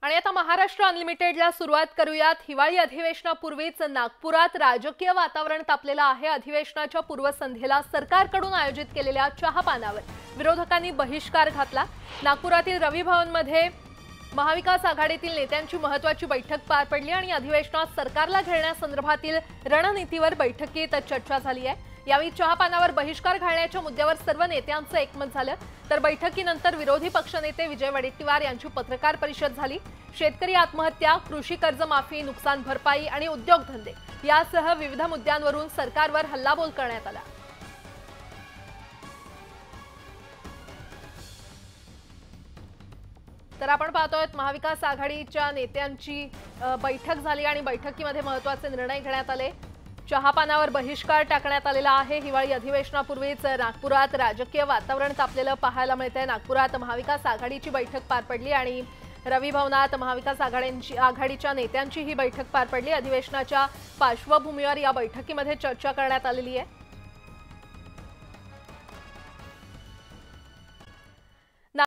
आणि आता महाराष्ट्र अनलिमिटेडला सुरुवात करूयात। हिवाळी अधिवेशनापूर्वीच नागपुरात राजकीय वातावरण तापलेलं आहे। अधिवेशनाच्या पूर्वसंध्येला सरकारकडून आयोजित केलेल्या चहापानावर विरोधकांनी बहिष्कार घातला। नागपुरातील रवी भवनमध्ये महाविकास आघाडीतील नेत्यांची महत्त्वाची बैठक पार पडली आणि अधिवेशनात सरकारला घेण्यासंदर्भातील रणनीतीवर बैठकीत चर्चा झाली आहे। यावेळी चहापानावर बहिष्कार घालण्याच्या मुद्द्यावर सर्व नेत्यांचं एकमत झालं। तर बैठकीनंतर विरोधी पक्षनेते विजय वडेट्टीवार यांची पत्रकार परिषद झाली। शेतकरी आत्महत्या, कृषी कर्जमाफी, नुकसान भरपाई आणि उद्योगधंदे यासह विविध मुद्द्यांवरून सरकारवर हल्लाबोल करण्यात आला। तर आपण पाहतोय महाविकास आघाडीच्या नेत्यांची बैठक झाली आणि बैठकीमध्ये महत्त्वाचे निर्णय घेण्यात आले। चहापानावर बहिष्कार टाकण्यात आलेला आहे। हिवाळी अधिवेशनापूर्वीच नागपुरात राजकीय वातावरण तापलेलं पाहायला मिळतंय। नागपुरात महाविकास आघाडीची बैठक पार पडली आणि रवी भवनात महाविकास आघाडीच्या नेत्यांची ही बैठक पार पडली। अधिवेशनाच्या पार्श्वभूमीवर या बैठकीमध्ये चर्चा करण्यात आलेली आहे।